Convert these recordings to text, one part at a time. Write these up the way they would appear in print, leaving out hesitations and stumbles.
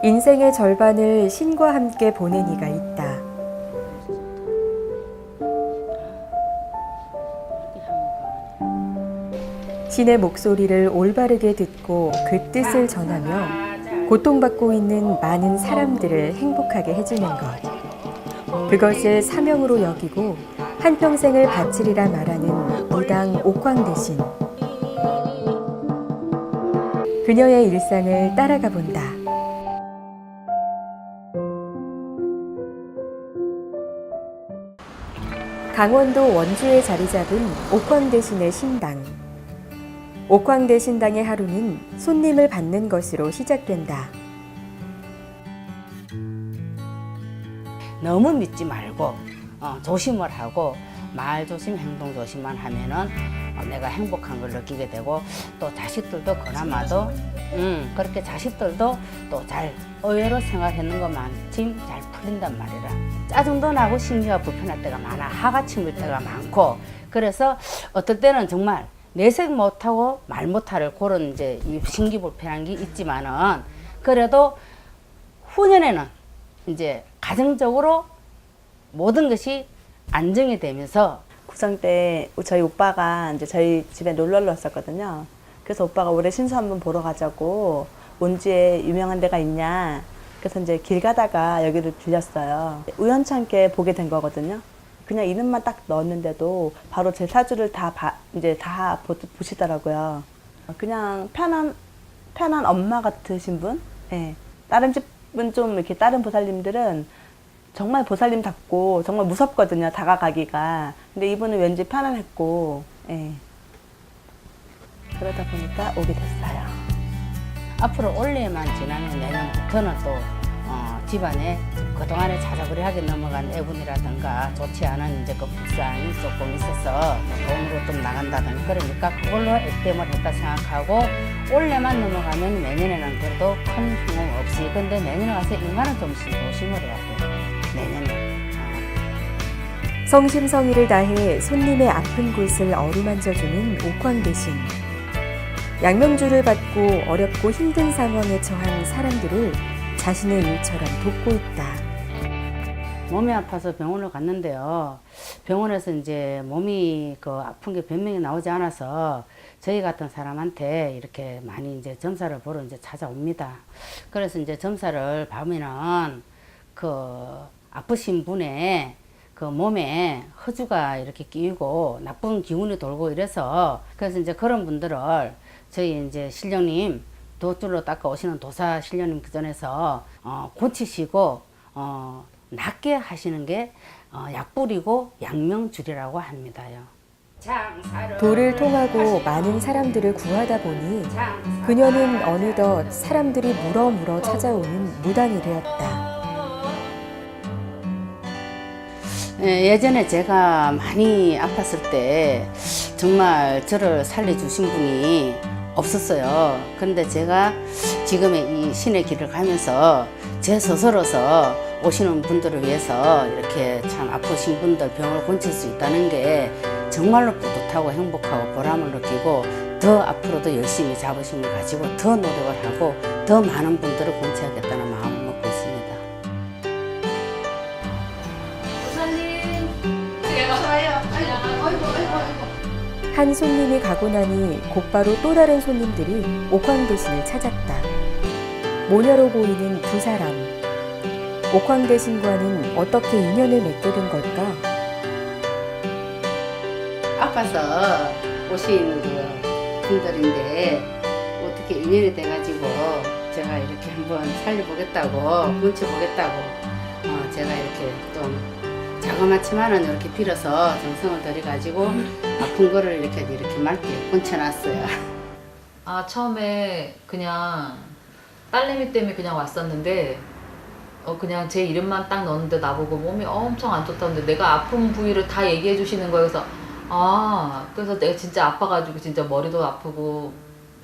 인생의 절반을 신과 함께 보낸 이가 있다. 신의 목소리를 올바르게 듣고 그 뜻을 전하며 고통받고 있는 많은 사람들을 행복하게 해주는 것. 그것을 사명으로 여기고 한평생을 바치리라 말하는 무당 옥황대신. 그녀의 일상을 따라가 본다. 강원도 원주에 자리 잡은 옥황대신의 신당. 옥황대신당의 하루는 손님을 받는 것으로 시작된다. 너무 믿지 말고 조심을 하고 말 조심, 행동 조심만 하면은 내가 행복한 걸 느끼게 되고 또 자식들도 그나마도 그렇게 자식들도 또 잘 의외로 생활했는 것만큼 잘 풀린단 말이라. 짜증도 나고 심리가 불편할 때가 많아. 하가 치밀 때가 많고 그래서 어떨 때는 정말 내색 못하고 말 못할 그런 이제 신기불편한 게 있지만은 그래도 후년에는 이제 가정적으로 모든 것이 안정이 되면서 구정 때 저희 오빠가 이제 저희 집에 놀러를 왔었거든요. 그래서 오빠가 올해 신수 한번 보러 가자고 원주에 유명한 데가 있냐. 그래서 이제 길 가다가 여기를 들렸어요. 우연찮게 보게 된 거거든요. 그냥 이름만 딱 넣었는데도 바로 제 사주를 이제 다 보시더라고요. 그냥 편한 엄마 같으신 분? 예. 다른 집은 좀 이렇게 다른 보살님들은 정말 보살님답고 정말 무섭거든요. 다가가기가. 근데 이분은 왠지 편안했고, 예. 그러다 보니까 오게 됐어요. 앞으로 올해만 지나면 내년부터는 또 집안에 그동안에 자자부리하게 넘어간 애분이라든가 좋지 않은 이제 그 불상이 조금 있어서 뭐 돈으로 좀 나간다든가 그러니까 그걸로 액땜을 했다 생각하고 올해만 넘어가면 내년에는 그래도 큰 흉음 없이 근데 내년에 가서 인간은 좀 조심을 해야 돼. 내년에. 성심성의를 다해 손님의 아픈 곳을 어루만져주는 옥황대신. 양명주를 받고 어렵고 힘든 상황에 처한 사람들을 자신의 일처럼 돕고 있다. 몸이 아파서 병원을 갔는데요. 병원에서 이제 몸이 그 아픈 게 변명이 나오지 않아서 저희 같은 사람한테 이렇게 많이 이제 점사를 보러 이제 찾아옵니다. 그래서 이제 점사를 보면은 그 아프신 분의 그 몸에 허주가 이렇게 끼고 나쁜 기운이 돌고 이래서 그래서 이제 그런 분들을 저희 이제 신령님 도줄로 닦아 오시는 도사 신령님 그 전에서 고치시고 낫게 하시는 게 약불이고 양명줄이라고 합니다요. 도를 통하고 많은 사람들을 구하다 보니 그녀는 어느덧 사람들이 물어 찾아오는 무당이 되었다. 예전에 제가 많이 아팠을 때 정말 저를 살려주신 분이 없었어요. 근데 제가 지금의 이 신의 길을 가면서 제 스스로서 오시는 분들을 위해서 이렇게 참 아프신 분들 병을 고칠 수 있다는 게 정말로 뿌듯하고 행복하고 보람을 느끼고 더 앞으로도 열심히 자부심을 가지고 더 노력을 하고 더 많은 분들을 고쳐야겠다는 마음을 먹고 있습니다. 한 손님이 가고 나니 곧바로 또 다른 손님들이 옥황대신을 찾았다. 모녀로 보이는 두 사람. 옥황대신과는 어떻게 인연을 맺게 된 걸까? 아파서 오신 그 분들인데 어떻게 인연이 돼가지고 제가 이렇게 한번 살려보겠다고 고쳐보겠다고 제가 이렇게 좀 자그맣지만은 이렇게 빌어서 정성을 들여가지고 아픈 거를 이렇게 맑게 고쳐놨어요. 처음에 그냥 딸내미 때문에 그냥 왔었는데 그냥 제 이름만 딱 넣었는데 나보고 몸이 엄청 안 좋다는데 내가 아픈 부위를 다 얘기해 주시는 거예요. 그래서 그래서 내가 진짜 아파가지고 진짜 머리도 아프고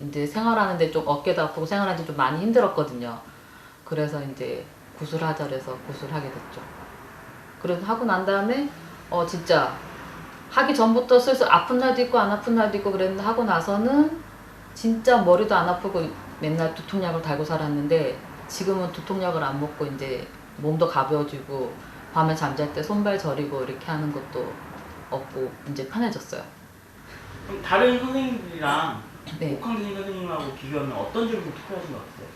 이제 생활하는데 좀 어깨도 아프고 생활하는데 좀 많이 힘들었거든요. 그래서 이제 구술하자 그래서 구술하게 됐죠. 그래서 하고 난 다음에 진짜 하기 전부터 슬슬 아픈 날도 있고 안 아픈 날도 있고 그랬는데 하고 나서는 진짜 머리도 안 아프고 맨날 두통약을 달고 살았는데 지금은 두통약을 안 먹고 이제 몸도 가벼워지고 밤에 잠잘 때 손발 저리고 이렇게 하는 것도 없고 이제 편해졌어요. 그럼 다른 선생님들이랑 네. 옥황 선생님하고 비교하면 어떤 점이 좀 특별하신 것 같아요?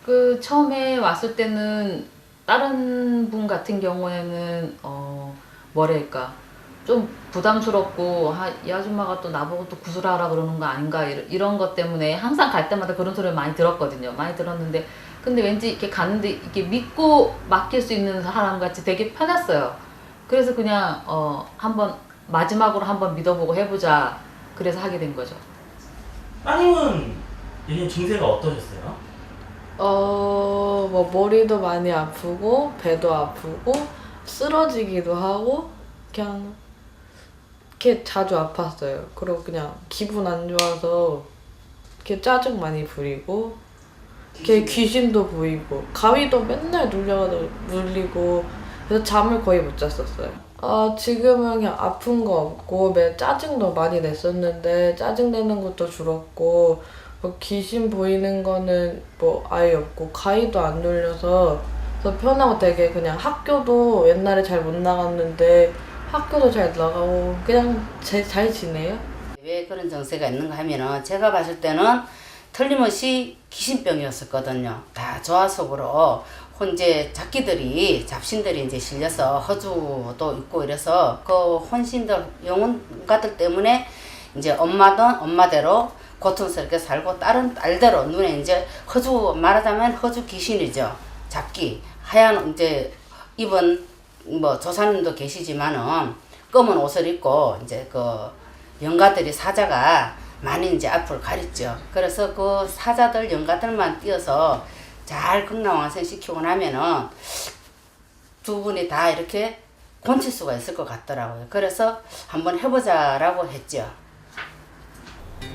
그 처음에 왔을 때는 다른 분 같은 경우에는 뭐랄까 좀 부담스럽고 이 아줌마가 또 나보고 또 구슬하라 그러는 거 아닌가 이런 것 때문에 항상 갈 때마다 그런 소리를 많이 들었거든요. 많이 들었는데 근데 왠지 이렇게 갔는데 이렇게 믿고 맡길 수 있는 사람 같이 되게 편했어요. 그래서 그냥 한번 마지막으로 한번 믿어보고 해보자. 그래서 하게 된 거죠. 따님은 예전에 증세가 어떠셨어요? 뭐 머리도 많이 아프고 배도 아프고 쓰러지기도 하고 그냥 이렇게 자주 아팠어요. 그리고 그냥 기분 안 좋아서 이렇게 짜증 많이 부리고 이렇게 귀신도 보이고 가위도 맨날 눌리고 그래서 잠을 거의 못 잤었어요. 지금은 그냥 아픈 거 없고 짜증도 많이 냈었는데 짜증 내는 것도 줄었고 뭐 귀신 보이는 거는 뭐 아예 없고 가위도 안 눌려서 그래서 편하고 되게 그냥 학교도 옛날에 잘 못 나갔는데 학교도 잘 나가고 그냥 잘 지내요. 왜 그런 정세가 있는가 하면은 제가 봤을 때는 틀림없이 귀신병이었었거든요. 다 조화 속으로 이제 잡신들이 이제 실려서 허주도 있고 이래서 그 혼신들 영혼가들 때문에 이제 엄마대로 고통스럽게 살고 다른 딸대로 눈에 이제 말하자면 허주 귀신이죠. 잡기 하얀 이제 입은 뭐 조사님도 계시지만은 검은 옷을 입고 이제 그 영가들이 사자가 많이 이제 앞을 가렸죠. 그래서 그 사자들 영가들만 띄어서 잘 극락왕생 시키고 나면은 두 분이 다 이렇게 고칠 수가 있을 것 같더라고요. 그래서 한번 해보자라고 했죠.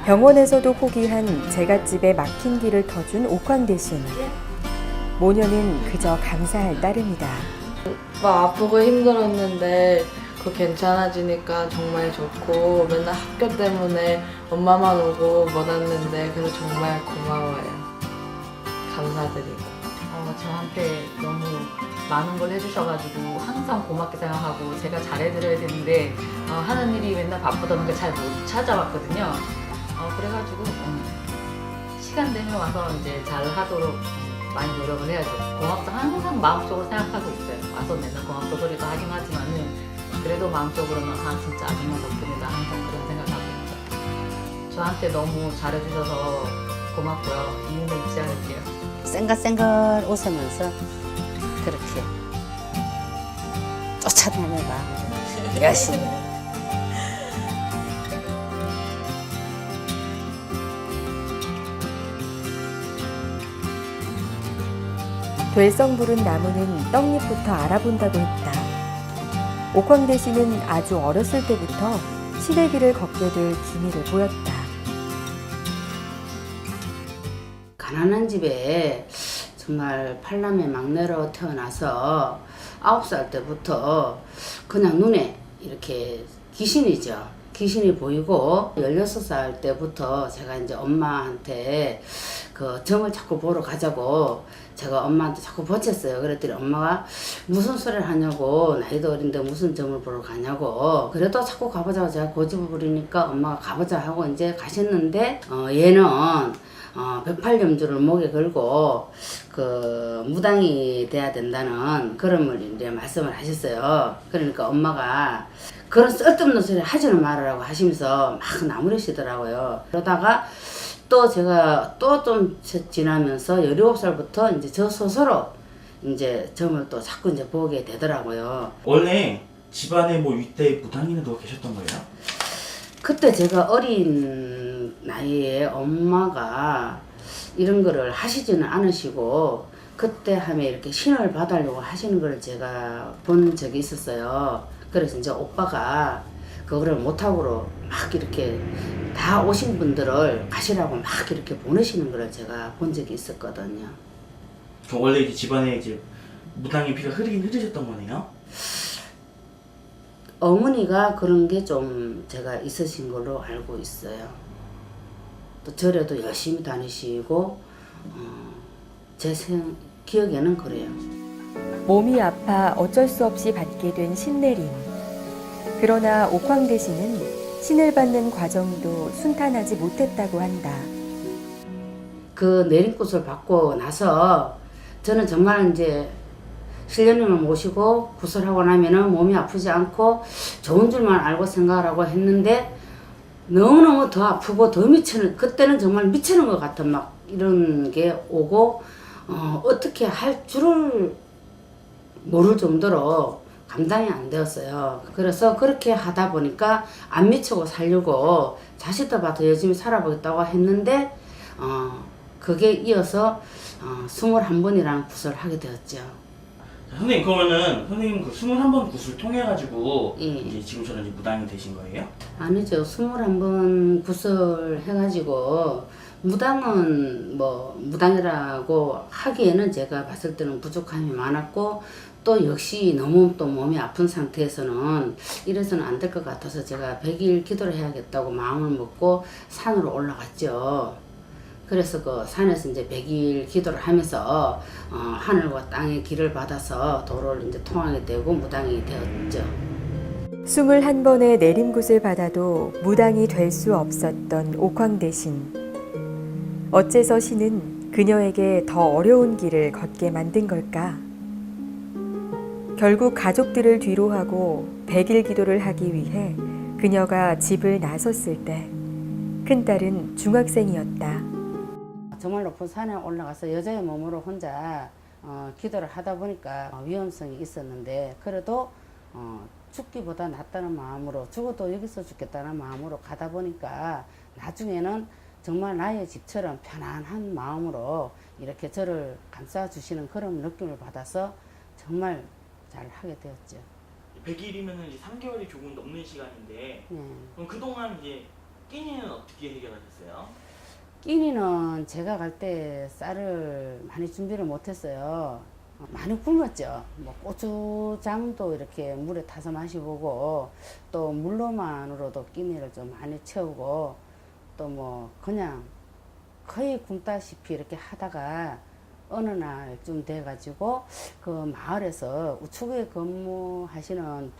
병원에서도 포기한 제갓집에 막힌 길을 터준 옥황 대신. 모녀는 그저 감사할 따름이다. 막 아프고 힘들었는데 그거 괜찮아지니까 정말 좋고 맨날 학교 때문에 엄마만 오고 못 왔는데 그래서 정말 고마워요. 감사드리고. 저한테 너무 많은 걸 해주셔가지고 항상 고맙게 생각하고 제가 잘해드려야 되는데 하는 일이 맨날 바쁘다 보니까 잘 못 찾아왔거든요. 그래가지고 시간 되면 와서 이제 잘 하도록 많이 노력을 해야죠. 고맙다 항상 마음속으로 생각하고 있어요. 와서 맨날 고맙다 소리도 하긴 하지만은 그래도 마음속으로는 진짜 아줌마 덕분이다 항상 그런 생각하고 있죠. 저한테 너무 잘해주셔서 고맙고요. 이유는 잊지 않을게요. 생글생글 웃으면서 그렇게 쫓아다녀봐 열심히. 될성 부른 나무는 떡잎부터 알아본다고 했다. 옥황 대신은 아주 어렸을 때부터 신의 길을 걷게 될 기미를 보였다. 가난한 집에 정말 팔남의 막내로 태어나서 9살 때부터 그냥 눈에 이렇게 귀신이 보이고 16살 때부터 제가 이제 엄마한테 그 점을 자꾸 보러 가자고 제가 엄마한테 자꾸 보챘어요. 그랬더니 엄마가 무슨 소리를 하냐고 나이도 어린데 무슨 점을 보러 가냐고 그래도 자꾸 가보자고 제가 고집을 부리니까 엄마가 가보자 하고 이제 가셨는데 얘는 108염주를 목에 걸고 그 무당이 돼야 된다는 그런 걸 이제 말씀을 하셨어요. 그러니까 엄마가 그런 쓸데없는 소리 하지는 말으라고 하시면서 막 나무르시더라고요. 그러다가 또 제가 또 좀 지나면서 17살부터 이제 저 스스로 이제 점을 또 자꾸 이제 보게 되더라고요. 원래 집안에 뭐 윗대 무당이나 누가 계셨던 거예요? 그때 제가 어린 나이에 엄마가 이런 거를 하시지는 않으시고 그때 하면 이렇게 신을 봐달라고 하시는 걸 제가 본 적이 있었어요. 그래서 이제 오빠가 그거를 못하고 막 이렇게 다 오신 분들을 가시라고 막 이렇게 보내시는 걸 제가 본 적이 있었거든요. 그럼 원래 이제 집안에 이제 무당의 피가 흐르긴 흐르셨던 거네요? 어머니가 그런 게 좀 제가 있으신 걸로 알고 있어요. 또 절에도 열심히 다니시고 제 기억에는 그래요. 몸이 아파 어쩔 수 없이 받게 된 신내림. 그러나 옥황대 씨는 신을 받는 과정도 순탄하지 못했다고 한다. 그 내림굿을 받고 나서 저는 정말 이제 신령님을 모시고 구슬하고 나면은 몸이 아프지 않고 좋은 줄만 알고 생각을 하고 했는데 너무너무 더 아프고 더 미치는, 그때는 정말 미치는 것 같은 막 이런 게 오고 어떻게 할 줄을 모를 정도로 감당이 안 되었어요. 그래서 그렇게 하다 보니까 안 미치고 살려고 자식들 봐도 열심히 살아보겠다고 했는데 그게 이어서 21번이라는 구슬을 하게 되었죠. 자, 선생님 그러면은 선생님 그 21번 구슬 통해 가지고 예. 이제 지금처럼 이제 무당이 되신 거예요? 아니죠. 21번 구슬 해가지고 무당은 뭐 무당이라고 하기에는 제가 봤을 때는 부족함이 많았고 또 역시 너무 또 몸이 아픈 상태에서는 이래서는 안 될 것 같아서 제가 100일 기도를 해야겠다고 마음을 먹고 산으로 올라갔죠. 그래서 그 산에서 이제 100일 기도를 하면서 하늘과 땅의 길을 받아서 도를 이제 통하게 되고 무당이 되었죠. 21번의 내림굿을 받아도 무당이 될 수 없었던 옥황대 신. 어째서 신은 그녀에게 더 어려운 길을 걷게 만든 걸까? 결국 가족들을 뒤로하고 100일 기도를 하기 위해 그녀가 집을 나섰을 때 큰딸은 중학생이었다. 정말 높은 산에 올라가서 여자의 몸으로 혼자 기도를 하다 보니까 위험성이 있었는데 그래도 죽기보다 낫다는 마음으로, 죽어도 여기서 죽겠다는 마음으로 가다 보니까 나중에는 정말 나의 집처럼 편안한 마음으로 이렇게 저를 감싸주시는 그런 느낌을 받아서 정말 잘 하게 되었죠. 100일이면은 이제 3개월이 조금 넘는 시간인데 그럼 그동안 이제 끼니는 어떻게 해결하셨어요? 끼니는 제가 갈 때 쌀을 많이 준비를 못했어요. 많이 굶었죠. 뭐 고추장도 이렇게 물에 타서 마셔보고 또 물로만으로도 끼니를 좀 많이 채우고 또 뭐 그냥 거의 굶다시피 이렇게 하다가 어느 날쯤 돼가지고 그 마을에서 우측에 근무하시는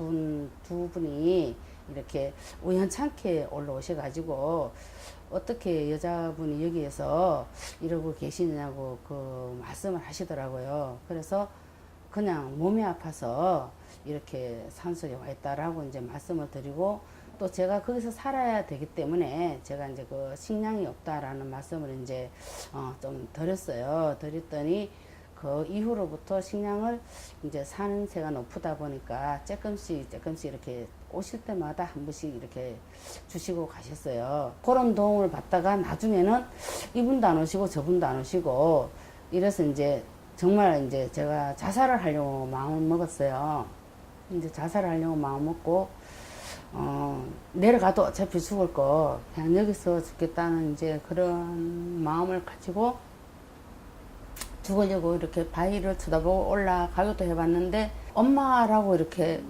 두 분이 이렇게 우연찮게 올라오셔가지고 어떻게 여자분이 여기에서 이러고 계시냐고 그 말씀을 하시더라고요. 그래서 그냥 몸이 아파서 이렇게 산속에 와 있다라고 이제 말씀을 드리고 또 제가 거기서 살아야 되기 때문에 제가 이제 그 식량이 없다라는 말씀을 이제 좀 드렸어요. 드렸더니 그 이후로부터 식량을 이제 사는 새가 높다 보니까 조금씩 이렇게 오실 때마다 한 번씩 이렇게 주시고 가셨어요. 그런 도움을 받다가 나중에는 이분도 안 오시고 저분도 안 오시고 이래서 이제 정말 이제 제가 자살을 하려고 마음을 먹었어요. 이제 자살을 하려고 마음 먹고 내려가도 어차피 죽을 거 그냥 여기서 죽겠다는 이제 그런 마음을 가지고 죽으려고 이렇게 바위를 쳐다보고 올라가기도 해봤는데 엄마라고 이렇게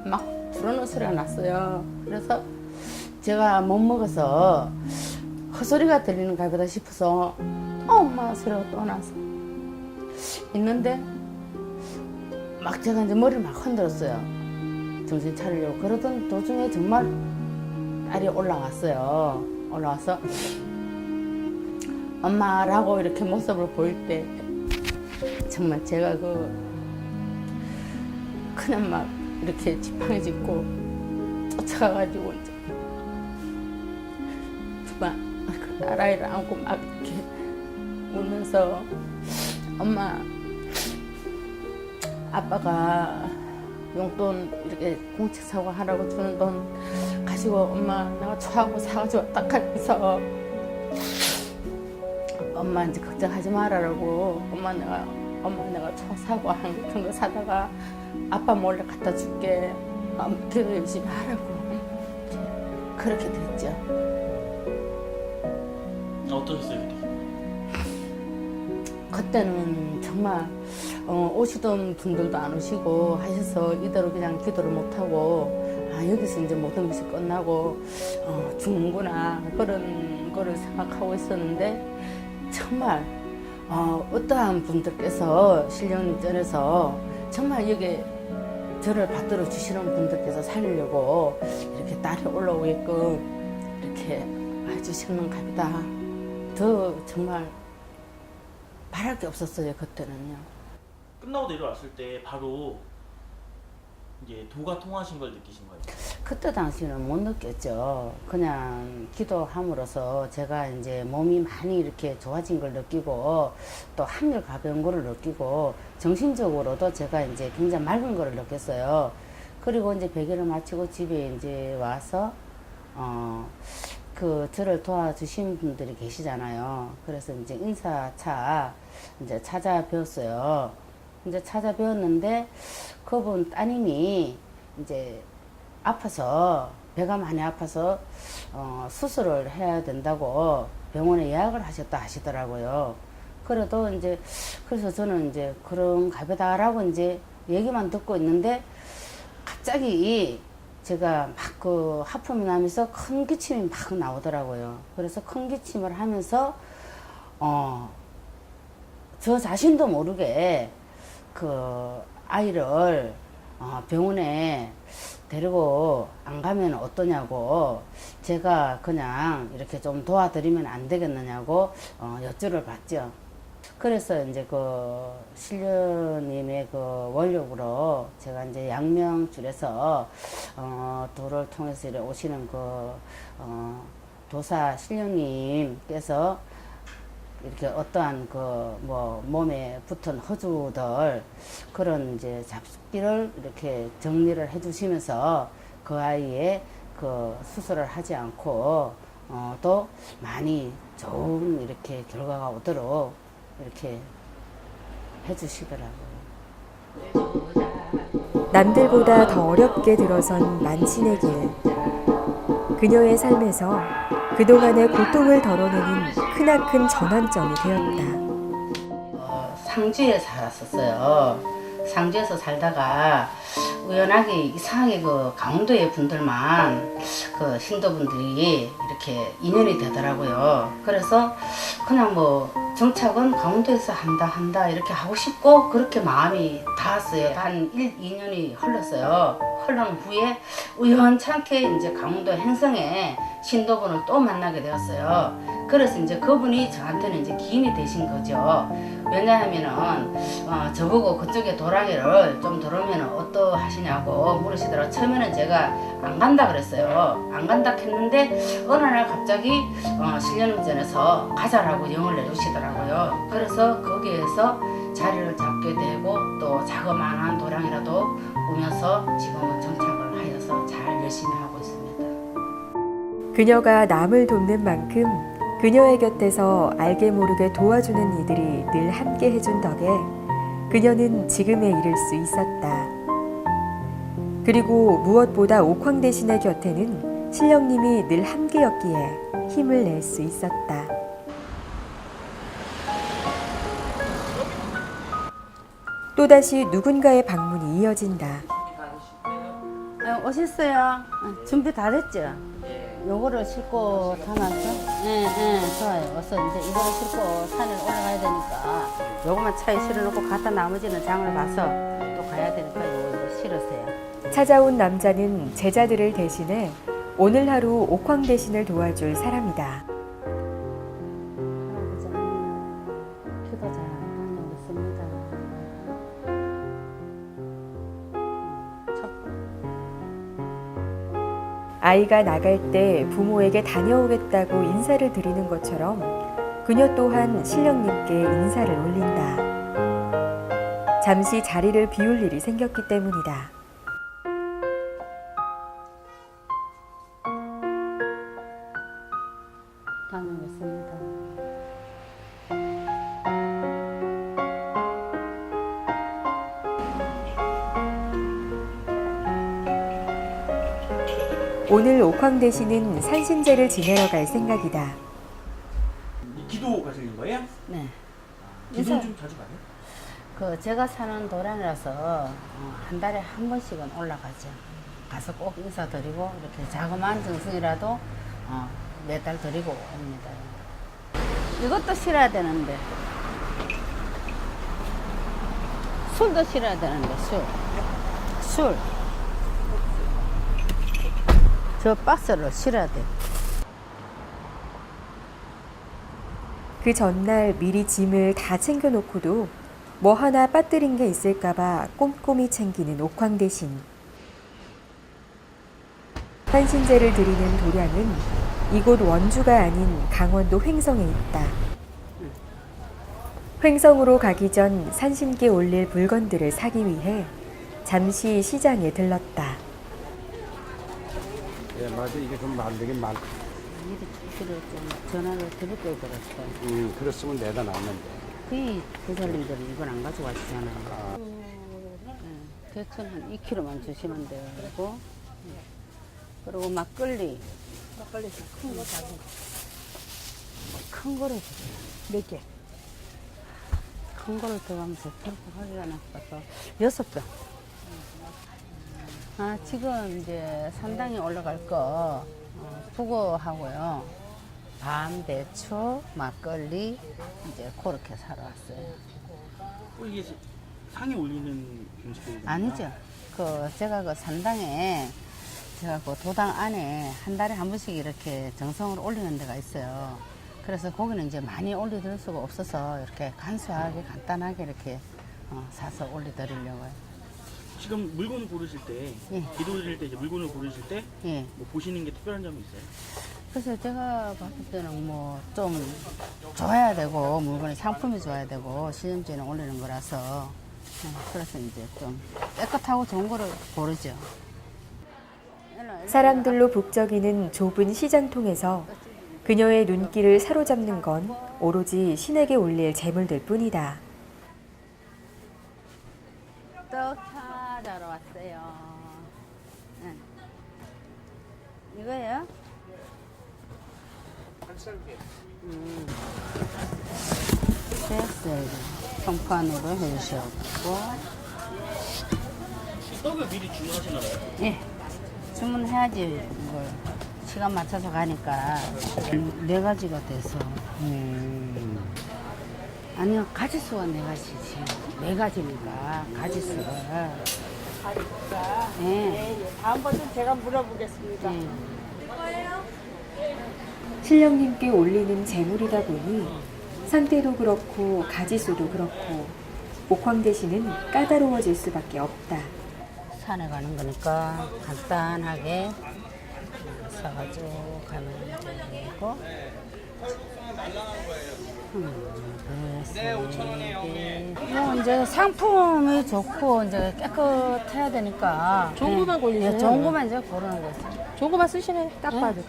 막 부르는 소리가 났어요. 그래서 제가 못 먹어서 헛소리가 들리는가 보다 싶어서 엄마 소리가 또 나서 있는데 막 제가 이제 머리를 막 흔들었어요. 정신 차리려고. 그러던 도중에 정말 딸이 올라왔어요. 올라와서 엄마라고 이렇게 모습을 보일 때 정말 제가 그냥 막 이렇게 지팡이 짚고 쫓아가가지고 이제 정말 그 딸아이를 안고 막 이렇게 울면서 엄마 아빠가 용돈 이렇게 공책 사고 하라고 주는 돈 가지고 엄마 내가 초하고 사가지고 딱 하면서 엄마 이제 걱정하지 말아라고 엄마 내가 초 사고 한 같은 거 사다가 아빠 몰래 갖다 줄게 기도 열심히 하라고 그렇게 됐죠. 어떠셨어요 그때? 그때는 정말 오시던 분들도 안 오시고 하셔서 이대로 그냥 기도를 못하고 여기서 이제 모든 것이 끝나고 죽는구나 그런 거를 생각하고 있었는데 정말 어떠한 분들께서 신령님 전에서 정말 여기 저를 받들어 주시는 분들께서 살리려고 이렇게 딸이 올라오게끔 이렇게 해주시는 갑이다. 더 정말 바랄 게 없었어요 그때는요. 끝나고 내려왔을 때 바로 이제 도가 통하신 걸 느끼신 거예요? 그때 당시는 못 느꼈죠. 그냥 기도함으로써 제가 이제 몸이 많이 이렇게 좋아진 걸 느끼고 또 한결 가벼운 거를 느끼고 정신적으로도 제가 이제 굉장히 맑은 거를 느꼈어요. 그리고 이제 베개를 마치고 집에 이제 와서 저를 도와주신 분들이 계시잖아요. 그래서 이제 인사차 이제 찾아뵈었어요. 이제 찾아뵈었는데 그분 따님이 이제 아파서 배가 많이 아파서 수술을 해야 된다고 병원에 예약을 하셨다 하시더라고요. 그래도 이제 그래서 저는 이제 그런 갑이다라고 이제 얘기만 듣고 있는데 갑자기 제가 막 그 하품이 나면서 큰 기침이 막 나오더라고요. 그래서 큰 기침을 하면서 저 자신도 모르게 그 아이를 병원에 데리고 안 가면 어떠냐고 제가 그냥 이렇게 좀 도와드리면 안 되겠느냐고 여쭈를 받죠. 그래서 이제 그 신령님의 그 원력으로 제가 이제 양명줄에서 도를 통해서 이렇게 오시는 그 도사 신령님께서 이렇게 어떠한 그 뭐 몸에 붙은 허주들 그런 이제 잡기를 이렇게 정리를 해주시면서 그 아이의 그 수술을 하지 않고 또 많이 좋은 이렇게 결과가 오도록 이렇게 해주시더라고요. 남들보다 더 어렵게 들어선 만신의 길. 그녀의 삶에서 그동안의 고통을 덜어내는 크나큰 전환점이 되었다. 상주에 살았었어요. 상주에서 살다가 우연하게 이상하게 그 강원도의 분들만 그 신도분들이 이렇게 인연이 되더라고요. 그래서 그냥 뭐 정착은 강원도에서 한다 이렇게 하고 싶고 그렇게 마음이 닿았어요. 한 2년이 흘렀어요. 흘른 후에 우연찮게 이제 강원도 행성에 신도분을 또 만나게 되었어요. 그래서 이제 그분이 저한테는 이제 기인이 되신 거죠. 왜냐하면은 저보고 그쪽에 도랑이를 좀 들어오면 어떠하시냐고 물으시더라고요. 처음에는 제가 안 간다 그랬어요. 안 간다 했는데 어느 날 갑자기 신령전에서 가자라고 영을 내주시더라고요. 그래서 거기에서 자리를 잡게 되고 또 자그마한 도랑이라도 오면서 지금은 정착을 하여서 잘 열심히 하고 있습니다. 그녀가 남을 돕는 만큼 그녀의 곁에서 알게 모르게 도와주는 이들이 늘 함께 해준 덕에 그녀는 지금에 이를 수 있었다. 그리고 무엇보다 옥황대신의 곁에는 신령님이 늘 함께였기에 힘을 낼 수 있었다. 또다시 누군가의 방문이 이어진다. 오셨어요? 준비 다 됐죠? 요거를 싣고 담아서? 네, 좋아요. 어서 이제 이거를 싣고 산을 올라가야 되니까 요거만 차에 실어놓고 갖다 나머지는 장을 봐서 또 가야 되니까 요거 이제 실으세요. 찾아온 남자는 제자들을 대신해 오늘 하루 옥황대신을 도와줄 사람이다. 할아버지 아니면 기도 잘 다녀오겠습니다. 아이가 나갈 때 부모에게 다녀오겠다고 인사를 드리는 것처럼 그녀 또한 신령님께 인사를 올린다. 잠시 자리를 비울 일이 생겼기 때문이다. 다녀오겠습니다. 오늘 옥황대신은 산신제를 지내러 갈 생각이다. 기도 가시는 거예요? 네. 기도는 좀 자주 가요? 그 제가 사는 도량이라서 한 달에 한 번씩은 올라가죠. 가서 꼭 인사드리고 이렇게 자그마한 정성이라도 매달 드리고 옵니다. 이것도 실어야 되는데 술도 실어야 되는데 술. 저 박스를 실어야 돼. 그 전날 미리 짐을 다 챙겨놓고도 뭐 하나 빠뜨린 게 있을까봐 꼼꼼히 챙기는 옥황 대신. 환신제를 드리는 도량은 이곳 원주가 아닌 강원도 횡성에 있다. 횡성으로 가기 전 산신께 올릴 물건들을 사기 위해 잠시 시장에 들렀다. 예, 맞아. 이게 좀 만들긴 만. 미리 주시를 좀 전화를 드릴 걸 그랬어. 그랬으면 내다 놨는데. 그 부살님들은 이걸 안 가져가시잖아요. 대충 한 2kg만 주시면 되고, 그리고 막걸리 큰 거 작은 거. 큰 거를 주세요. 몇 개? 큰 거를 들어가면서 결국 하기가 나빠서 6병. 지금 이제 산당에 올라갈 거 북어하고요. 밤, 대추, 막걸리 이제 그렇게 사러 왔어요. 이게 상에 올리는 음식들이 아니죠. 제가 그 산당에 제가 그 도당 안에 한 달에 한 번씩 이렇게 정성으로 올리는 데가 있어요. 그래서 거기는 이제 많이 올려드릴 수가 없어서 이렇게 간소하게 간단하게 이렇게 사서 올려드리려고요. 지금 물건을 고르실 때, 예. 기도 드릴 때 이제 물건을 고르실 때 예. 뭐 보시는 게 특별한 점이 있어요? 그래서 제가 봤을 때는 뭐 좀 좋아야 되고 물건이 상품이 좋아야 되고 시험지는 올리는 거라서 그래서 이제 좀 깨끗하고 좋은 거를 고르죠. 사람들로 북적이는 좁은 시장통에서 그녀의 눈길을 사로잡는 건 오로지 신에게 올릴 제물들 뿐이다. 떡 찾아러 왔어요. 응. 이거예요? 됐어요. 평판으로 해주셨고. 떡을 미리 주문하시나 봐요? 예. 주문해야지 이걸 시간 맞춰서 가니까 4가지가 돼서. 아니요, 가지수가 4가지지. 4가지니까 가지수가. 가지수가. 예. 네, 다음번엔 제가 물어보겠습니다. 예. 신령님께 올리는 제물이다 보니 상태도 그렇고 가지수도 그렇고 옥황 대신은 까다로워질 수밖에 없다. 산에 가는 거니까 간단하게 사가지고 가면 되고. 뭐 이제 상품이 좋고 이제 깨끗해야 되니까 좋은 것만 고르세요. 좋은 것만 이제 고르는 거지. 좋은 거만 쓰시네. 딱 봐도.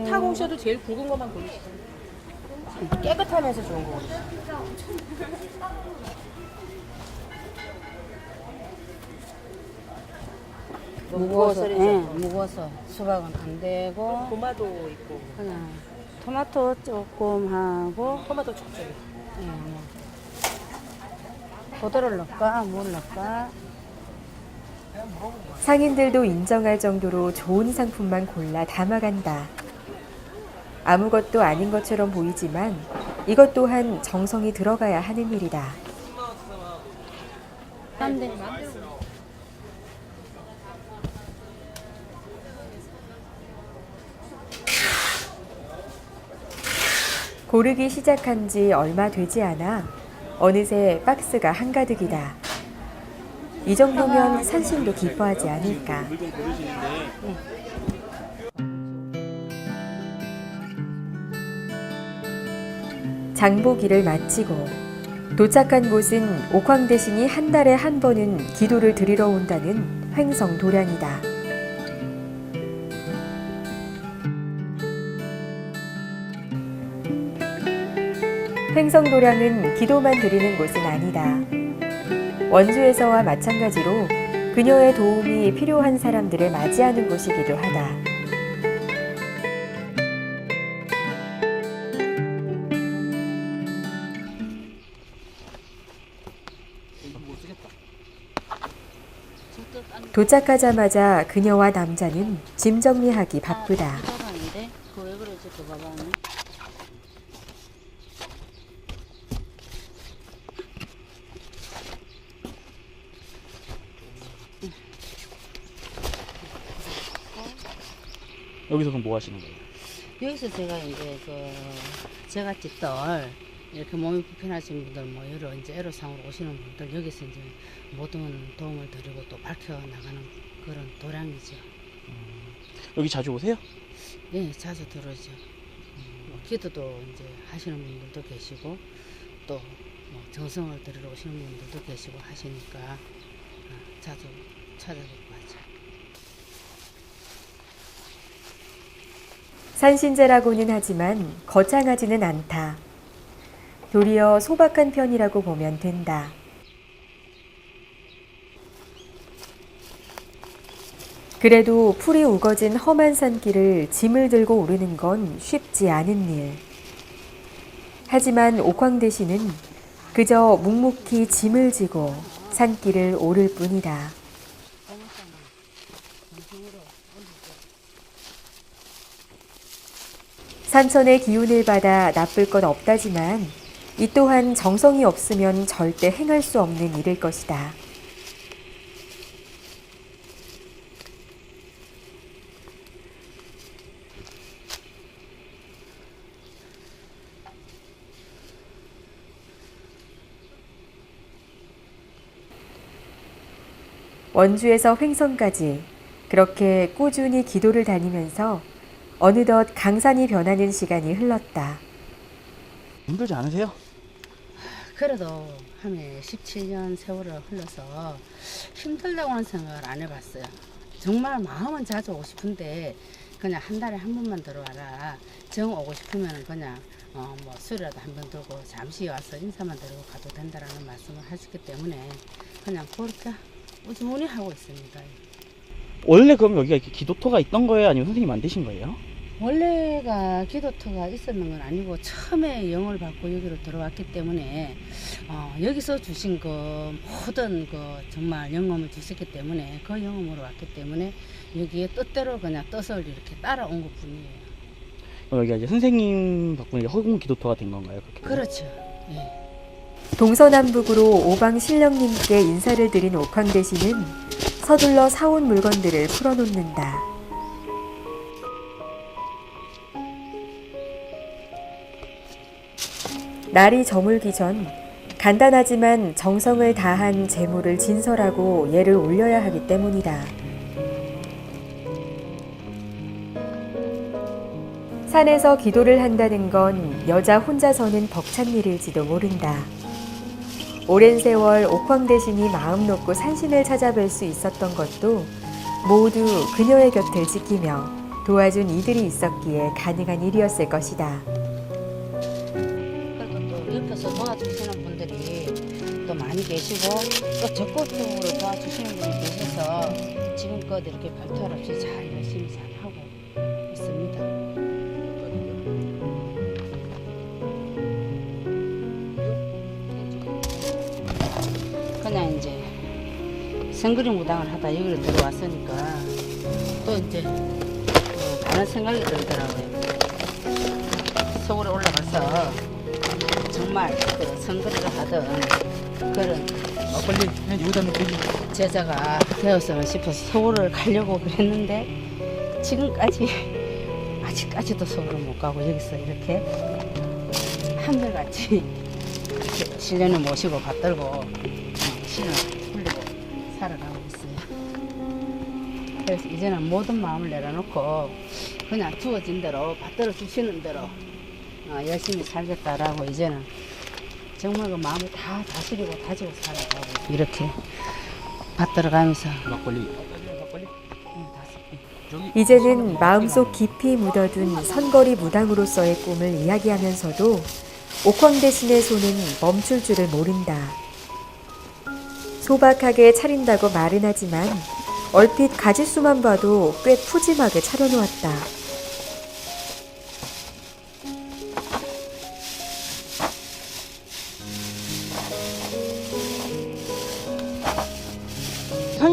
타고 오셔도 제일 굵은 것만 고르시죠. 깨끗하면서 좋은 거 고르시죠. 무거워서, 무거워서 수박은 안 되고 도마도 있고 그냥 토마토 조금 하고 토마토 적절히. 뭐 포도를 넣을까 물 넣을까. 상인들도 인정할 정도로 좋은 상품만 골라 담아간다. 아무것도 아닌 것처럼 보이지만 이것 또한 정성이 들어가야 하는 일이다. 안 돼. 고르기 시작한 지 얼마 되지 않아 어느새 박스가 한가득이다. 이 정도면 산신도 기뻐하지 않을까. 물건 고르시는데 장보기를 마치고 도착한 곳은 옥황 대신이 한 달에 한 번은 기도를 드리러 온다는 횡성 도량이다. 횡성 도량은 기도만 드리는 곳은 아니다. 원주에서와 마찬가지로 그녀의 도움이 필요한 사람들을 맞이하는 곳이기도 하다. 이거 못 쓰겠다. 도착하자마자 그녀와 남자는 짐 정리하기 바쁘다. 가방인데 그거 왜 그러지 그 가방은? 여기서 그럼 뭐 하시는 거예요? 여기서 제가 이제 그 제갓집들 이렇게 몸이 불편하신 분들 뭐 여러 이제 애로사항으로 오시는 분들 여기서 이제 모든 도움을 드리고 또 밝혀 나가는 그런 도량이죠. 여기 자주 오세요? 네, 자주 들어오죠. 뭐 기도도 이제 하시는 분들도 계시고 또 뭐 정성을 들으러 오시는 분들도 계시고 하시니까 자주 찾아뵙고 하죠. 산신제라고는 하지만 거창하지는 않다. 도리어 소박한 편이라고 보면 된다. 그래도 풀이 우거진 험한 산길을 짐을 들고 오르는 건 쉽지 않은 일. 하지만 옥황대 씨는 그저 묵묵히 짐을 지고 산길을 오를 뿐이다. 산천의 기운을 받아 나쁠 건 없다지만 이 또한 정성이 없으면 절대 행할 수 없는 일일 것이다. 원주에서 횡성까지 그렇게 꾸준히 기도를 다니면서 어느덧 강산이 변하는 시간이 흘렀다. 힘들지 않으세요? 그래도 한 17년 세월을 흘러서 힘들다고는 생각을 안 해봤어요. 정말 마음은 자주 오고 싶은데 그냥 한 달에 한 번만 들어와라. 정 오고 싶으면 그냥 뭐 술이라도 한 번 들고 잠시 와서 인사만 드리고 가도 된다라는 말씀을 하셨기 때문에 그냥 그렇게 우주무니 하고 있습니다. 원래 그럼 여기가 이렇게 기도터가 있던 거예요? 아니면 선생님 만드신 거예요? 원래가 기도터가 있었는 건 아니고 처음에 영을 받고 여기로 들어왔기 때문에 여기서 주신 그 모든 그 정말 영감을 주셨기 때문에 그 영감으로 왔기 때문에 여기에 뜻대로 그냥 뜻을 이렇게 따라온 것 뿐이에요. 여기가 이제 선생님 덕분에 허공 기도터가 된 건가요? 그렇게? 그렇죠. 예. 동서남북으로 오방 신령님께 인사를 드린 옥황대 씨는 서둘러 사온 물건들을 풀어놓는다. 날이 저물기 전 간단하지만 정성을 다한 제물을 진설하고 예를 올려야 하기 때문이다. 산에서 기도를 한다는 건 여자 혼자서는 벅찬 일일지도 모른다. 오랜 세월 옥황대 신이 마음 놓고 산신을 찾아뵐 수 있었던 것도 모두 그녀의 곁을 지키며 도와준 이들이 있었기에 가능한 일이었을 것이다. 그리고 또 옆에서 도와주시는 분들이 또 많이 계시고 또 적극적으로 도와주시는 분이 계셔서 지금껏 이렇게 별탈 없이 잘 열심히 잘 하고 있습니다. 그냥 이제 생그리 무당을 하다 여기로 들어왔으니까 또 이제 다른 생각이 들더라고요. 서울에 올라가서 정말 그 선거리를 하던 그런 빨리 그냥 여기다 놓고 제자가 되었으면 싶어서 서울을 가려고 그랬는데 지금까지 아직까지도 서울을 못 가고 여기서 이렇게 한결같이 이렇게 신령을 모시고 받들고 신을 풀리고 살아가고 있어요. 그래서 이제는 모든 마음을 내려놓고 그냥 주어진 대로 받들어 주시는 대로 열심히 살겠다라고 이제는 정말 그 마음을 다 다스리고 다지고 살아가고 이렇게 받들어가면서 막걸리. 이제는 마음속 깊이 묻어둔 선거리 무당으로서의 꿈을 이야기하면서도 옥황대 신의 손은 멈출 줄을 모른다. 소박하게 차린다고 말은 하지만 얼핏 가짓수만 봐도 꽤 푸짐하게 차려놓았다.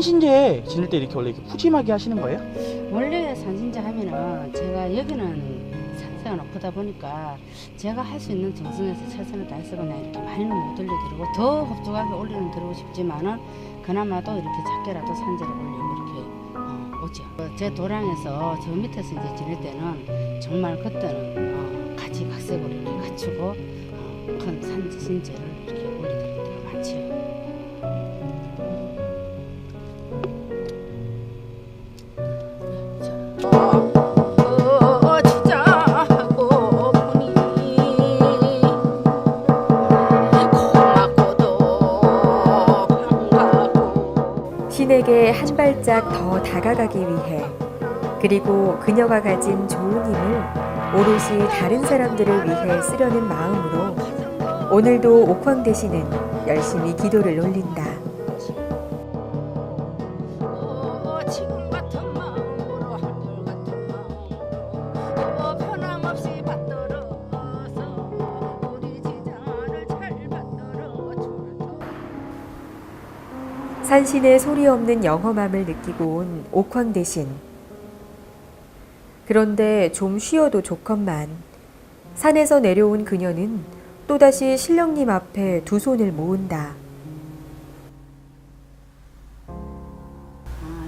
산신제 지낼 때 이렇게 원래 이렇게 푸짐하게 하시는 거예요? 원래 산신제 하면은 제가 여기는 산세가 높다 보니까 제가 할 수 있는 정성에서 최선을 다해서 그냥 이렇게 많이는 못 올려드리고 더 흡족하게 올리는 드리고 싶지만은 그나마도 이렇게 작게라도 산제를 올리면 이렇게 오죠. 제 도량에서 저 밑에서 이제 지낼 때는 정말 그때는 같이 각색으로 이렇게 갖추고 큰 산신제를 이렇게 올려드릴 때가 많지요. 신에게 한 발짝 더 다가가기 위해 그리고 그녀가 가진 좋은 힘을 오롯이 다른 사람들을 위해 쓰려는 마음으로 오늘도 옥황대신은 열심히 기도를 올린다. 지금 같은 마음으로 한결 같은 마음으로 변함없이 받들어서 우리 지장을 잘 받들어 줄터. 산신의 소리 없는 영험함을 느끼고 온 옥황대신. 그런데 좀 쉬어도 좋건만 산에서 내려온 그녀는 또다시 신령님 앞에 두 손을 모은다.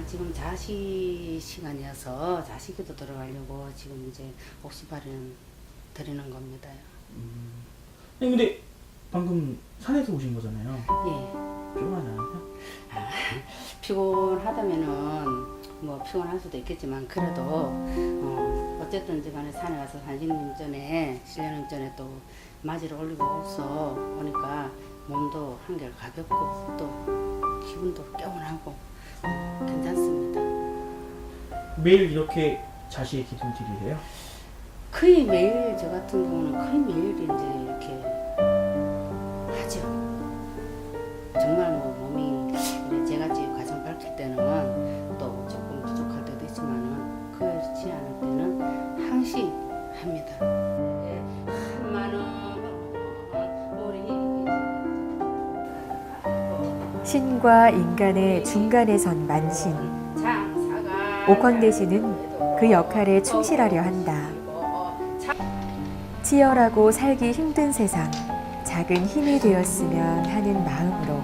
지금 자시 시간이어서 자시기도 들어가려고 지금 이제 옥시발은 드리는 겁니다. 아니 근데 방금 산에서 오신 거잖아요. 예. 피곤하지 않으세요? 피곤하다면은 뭐 피곤할 수도 있겠지만 그래도 어쨌든지 간에 산에 가서 산신님 전에 신령님 전에 또 맞이를 올리고 없어 보니까 몸도 한결 가볍고 또 기분도 개운하고 괜찮습니다. 매일 이렇게 자시의 기도를 드리세요? 거의 매일 저 같은 경우는 거의 매일 이제 이렇게 하죠. 정말 뭐 몸이 제가 지금 가정 밝힐 때는 또 조금 부족할 때도 있지만은 그렇지 않을 때는 항시 합니다. 신과 인간의 중간에 선 만신. 옥황대신은 그 역할에 충실하려 한다. 치열하고 살기 힘든 세상, 작은 힘이 되었으면 하는 마음으로.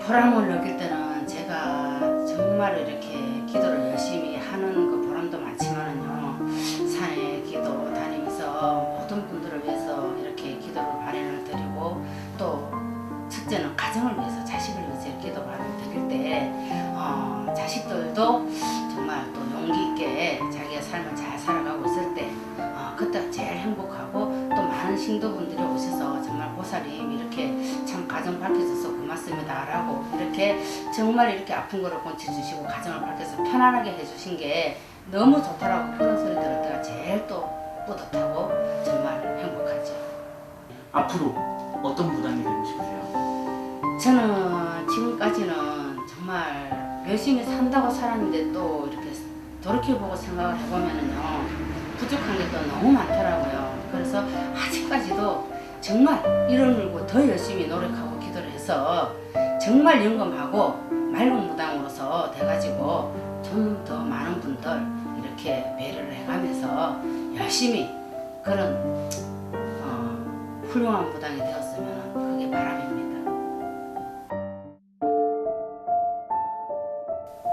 보람을 느낄 때는 제가 정말 이렇게 기도를 열심히 하는 그 보람도 많지만은요, 산에 기도 다니면서 모든 분들을 위해서 이렇게 기도를 발현을 드리고 또 첫째는 가정을 위해서 자식을 위해서 이렇게 기도 발현을 드릴 때 자식들도 정말 또 용기 있게 자기의 삶을 잘 살아가고 있을 때 그때가 제일 행복하고 또 많은 신도분들이 오셔서 정말 보살님 이렇게 참 가정 밝혀줘서 고맙습니다 라고 이렇게 정말 이렇게 아픈 거를 고쳐주시고 가정을 밝혀서 편안하게 해주신 게 너무 좋더라고. 그런 소리 들을 때가 제일 또 뿌듯하고 정말 행복하죠. 앞으로 어떤 무당이 되고 싶으세요? 저는 지금까지는 정말 열심히 산다고 살았는데 또 이렇게 돌이켜보고 생각을 해보면은요, 부족한 게 또 너무 많더라고요. 그래서 아직까지도 정말 이를 물고 더 열심히 노력하고 기도를 해서 정말 영검하고 맑은 무당으로서 돼가지고 좀 더 많은 분들 이렇게 배려를 해가면서 열심히 그런 훌륭한 무당이 되었으면 그게 바람입니다.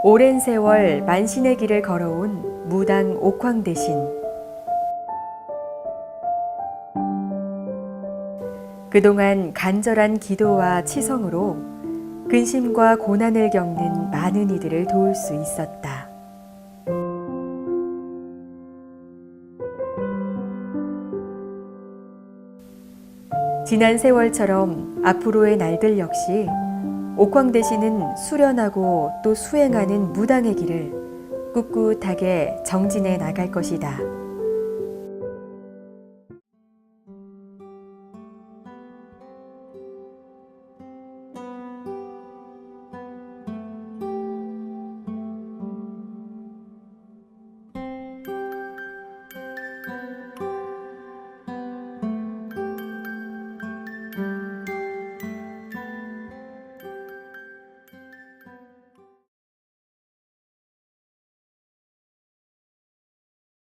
오랜 세월 만신의 길을 걸어온 무당 옥황대신. 그동안 간절한 기도와 치성으로 근심과 고난을 겪는 많은 이들을 도울 수 있었다. 지난 세월처럼 앞으로의 날들 역시 옥황대신은 수련하고 또 수행하는 무당의 길을 꿋꿋하게 정진해 나갈 것이다.